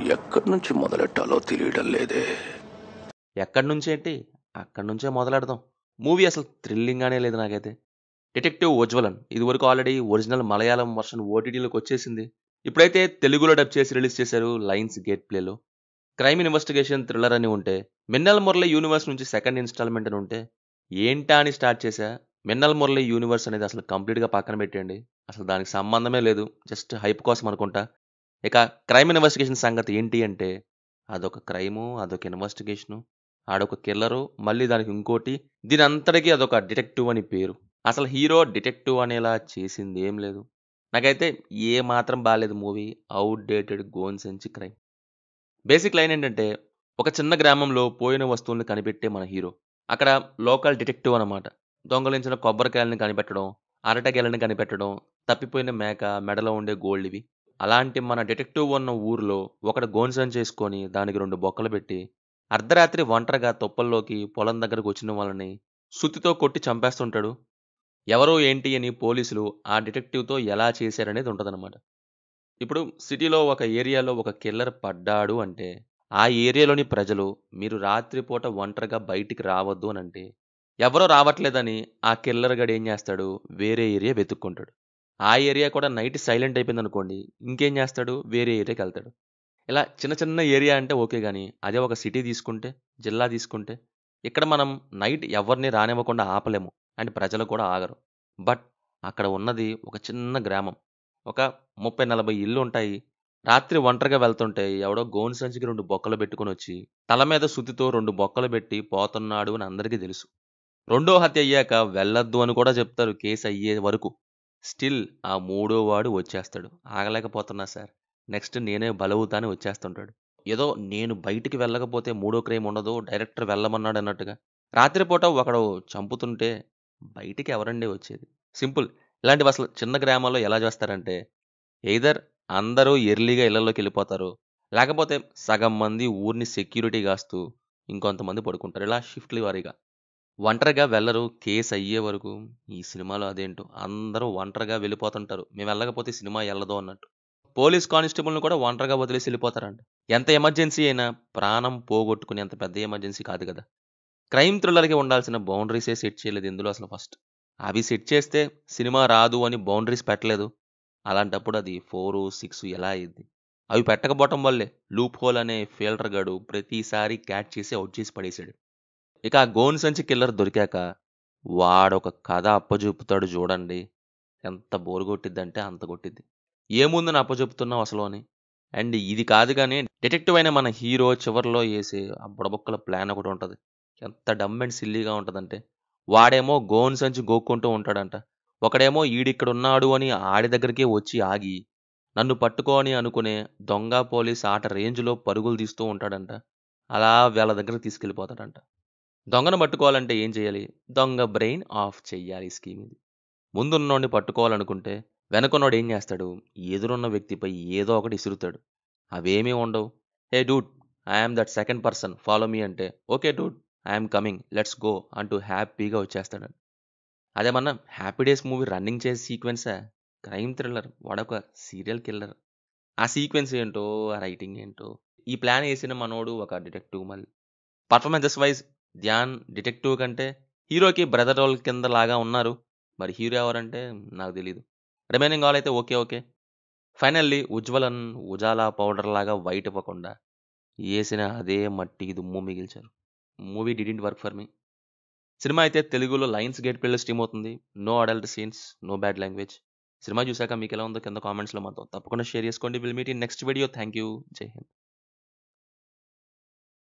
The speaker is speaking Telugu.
ఎక్కడి నుంచి మొదలెట్టాలో తెలియడం లేదే. ఎక్కడి నుంచేంటి? అక్కడి నుంచే మొదలెడదాం. మూవీ అసలు థ్రిల్లింగ్‌గానే లేదు నాకైతే. 'డిటెక్టివ్ ఉజ్వలన్' ఇదివరకు ఆల్రెడీ ఒరిజినల్ మలయాళం వర్షన్ ఓటీటీలోకి వచ్చేసింది. ఇప్పుడైతే తెలుగులో డబ్ చేసి రిలీజ్ చేశారు 'లయన్స్ గేట్ ప్లేలో'. క్రైమ్ ఇన్వెస్టిగేషన్ థ్రిల్లర్ అని ఉంటే, 'మిన్నల్ మురళి యూనివర్స్' నుంచి సెకండ్ ఇన్‌స్టాల్‌మెంట్ అని ఉంటే, ఏంటా అని స్టార్ట్ చేశా. 'మిన్నల్ మురళి యూనివర్స్' అనేది అసలు కంప్లీట్‌గా పక్కన పెట్టేయండి. అసలు దానికి సంబంధమే లేదు. జస్ట్ హైప్ కోసం అనుకుంటా. ఇక క్రైమ్ ఇన్వెస్టిగేషన్ సంగతి ఏంటి అంటే, అదొక క్రైము, అదొక ఇన్వెస్టిగేషను, ఆడొక కిల్లరు, మళ్ళీ దానికి ఇంకోటి, దీనంతటికి అదొక డిటెక్టివ్ అని పేరు. అసలు హీరో డిటెక్టివ్ అనేలా చేసిందేం లేదు. నాకైతే ఏ మాత్రం బాలేదు మూవీ. ఔట్‌డేటెడ్ గోను సంచి క్రైమ్. బేసిక్ లైన్ ఏంటంటే, ఒక చిన్న గ్రామంలో పోయిన వస్తువుల్ని కనిపెట్టే మన హీరో. అక్కడ లోకల్ డిటెక్టివ్ అనమాట. దొంగలించిన కొబ్బరికాయలని కనిపెట్టడం, అరటిగెలని కనిపెట్టడం, తప్పిపోయిన మేక, మెడలో ఉండే గోల్డ్ ఇవి. అలాంటి మన డిటెక్టివ్ ఉన్న ఊర్లో ఒకడు గోను సంచేసుకొని దానికి 2 బొక్కలు పెట్టి, అర్ధరాత్రి ఒంటరిగా తుప్పల్లోకి పొలం దగ్గరకు వచ్చిన వాళ్ళని సుత్తితో కొట్టి చంపేస్తుంటాడు. ఎవరు ఏంటి అని పోలీసులు ఆ డిటెక్టివ్‌తో ఎలా చేశారనేది ఉంటదనమాట. ఇప్పుడు సిటీలో ఒక ఏరియాలో ఒక కిల్లర్ పడ్డాడు అంటే, ఆ ఏరియాలోని ప్రజలు మీరు రాత్రిపూట ఒంటరిగా బయటికి రావద్దు అనంటే, ఎవరో రావట్లేదని ఆ కిల్లర్ గాడు ఏం చేస్తాడు, వేరే ఏరియా వెతుక్కుంటాడు. ఆ ఏరియా కూడా నైట్ సైలెంట్ అయిపోయిందనుకోండి, ఇంకేం చేస్తాడు, వేరే ఏరియాకెళ్తాడు. ఇలా చిన్న చిన్న ఏరియా అంటే ఓకే గానీ, అదే ఒక సిటీ తీసుకుంటే, జిల్లా తీసుకుంటే, ఇక్కడ మనం నైట్ ఎవరిని రానివ్వకుండా ఆపలేము. అండ్ ప్రజలు కూడా ఆగరు. బట్ అక్కడ ఉన్నది ఒక చిన్న గ్రామం. ఒక 30, 40 ఇళ్ళుంటాయి. రాత్రి ఒంటరిగా వెళ్తుంటే ఎవడో గోను సంచికి 2 బొక్కలు పెట్టుకొనొచ్చి, తల మీద సుత్తితో 2 బొక్కలు పెట్టి పోతున్నాడు అని అందరికీ తెలుసు. రెండో హత్య అయ్యాక వెళ్ళొద్దు అని కూడా చెప్తారు కేస్ అయ్యే వరకు. స్టిల్ ఆ మూడో వాడు వచ్చేస్తాడు. ఆగలేకపోతున్నా సార్. నెక్స్ట్ నేనే బలవుతా అని వచ్చేస్తుంటాడు. ఏదో నేను బయటికి వెళ్ళకపోతే మూడో క్రైమ్ ఉండదు. డైరెక్టర్ వెళ్ళమన్నాడు అన్నట్టుగా. రాత్రిపూట ఒకడు చంపుతుంటే బయటికి ఎవరండి వచ్చేది? సింపుల్. ఇలాంటివి అసలు చిన్న గ్రామాల్లో ఎలా చేస్తారంటే, ఎయిదర్ అందరూ ఎర్లీగా ఇళ్లలోకెళ్ళిపోతారు. లేకపోతే సగం మంది ఊరిని సెక్యూరిటీ గాస్తూ, ఇంకొంతమంది పడుకుంటారు. ఇలా షిఫ్ట్‌ల వారీగా. ఒంటరిగా వెళ్లరు. కేస్ అయ్యే వరకు. ఈ సినిమాలో అదేంటో అందరూ ఒంటరిగా వెళ్ళిపోతుంటారు. మేము వెళ్ళకపోతే సినిమా ఎల్లదు అన్నట్టు. పోలీస్ కానిస్టేబుల్‌ని కూడా ఒంటరిగా వదిలేసి ఎళ్ళిపోతారంట. ఎంత ఎమర్జెన్సీ అయినా ప్రాణం పోగొట్టుకునేంత పెద్ద ఎమర్జెన్సీ కాదు గదా! క్రైమ్ థ్రిల్లర్‌కి ఉండాల్సిన బౌండరీసే సెట్ చేయలేదు ఇందులో అసలు ఫస్ట్. అవి సెట్ చేస్తే సినిమా రాదు అని బౌండరీస్ పెట్టలేదు. అలాంటప్పుడు అది 4, 6 ఎలా అయ్యిద్ది? అవి పెట్టకపోవటం వల్లే లూప్ హోల్ అనే ఫిల్టర్ గాడు ప్రతిసారి క్యాచ్ చేసి ఔట్ చేసి పడేసాడు. ఇక ఆ గోను సంచి కిల్లర్ దొరికాక వాడొక కథ అప్పజెపుతాడు చూడండి. ఎంత బోర్ కొట్టిద్దంటే అంత కొట్టిద్ది. ఏముందని అప్పజెపుతున్నావు అసలు అని. అండ్ ఇది కాదు గానీ డిటెక్టివ్ అయిన మన హీరో చివర్లో ఏసే ఆ బుడబుక్కల ప్లాన్ ఒకటుంటది. ఎంత డమ్ అండ్ సిల్లీగా ఉంటదంటే, వాడేమో గోను సంచి గోక్కుంటూ ఉంటాడంట. ఒకడేమో ఈడిక్కడున్నాడు అని ఆడి దగ్గరికే వచ్చి ఆగి, నన్ను పట్టుకో అని అనుకునే దొంగ పోలీస్ ఆట రేంజ్‌లో పరుగులు తీస్తూ ఉంటాడంట. అలా వాళ్ళ దగ్గరికి తీసుకెళ్ళిపోతాడంట. దొంగను పట్టుకోవాలంటే ఏం చేయాలి? దొంగ బ్రెయిన్ ఆఫ్ చెయ్యాలి స్కీమ్ ఇది. ముందున్నోడిని పట్టుకోవాలనుకుంటే వెనకున్నోడు ఏం చేస్తాడు? ఎదురున్న వ్యక్తిపై ఏదో ఒకటి ఇసురుతాడు. అవేమీ ఉండవు. Hey dude! I am that second person follow me అంటే, okay dude! I am coming let's go అంటూ హ్యాపీగా వచ్చేస్తాడు. అదేమన్నా 'హ్యాపీ డేస్' మూవీ రన్నింగ్ చేసే సీక్వెన్సా? Crime thriller. వాడొక సీరియల్ కిల్లర్. ఆ సీక్వెన్స్ ఏంటో, ఆ రైటింగ్ ఏంటో. ఈ ప్లాన్ ఏసిన మనోడు ఒక డిటెక్టివ్ మళ్ళీ. పర్ఫార్మెన్సెస్ వైజ్ 'ధ్యాన్' డిటెక్టివ్ కంటే హీరోకి బ్రదర్ రోల్ కింద లాగా ఉన్నారు. మరి హీరో ఎవరంటే నాకు తెలీదు. రిమైనింగ్ ఆల్ అయితే okay. Okay. Finally 'Ujwalan' Ujala powder లాగా వైట్ ఇవ్వకుండా ఏసిన అదే మట్టి దుమ్ము మిగిల్చారు. Movie didn't work for me. సినిమా అయితే తెలుగులో 'లయన్స్ గేట్ ప్లేలో' స్ట్రీమ్ అవుతుంది. No adult scenes, no bad language. సినిమా చూసాక మీకెలా ఉందో కింద కామెంట్స్‌లో మాతో తప్పకుండా షేర్ చేసుకోండి. Will meet in next video. Thank you. Jai Hind.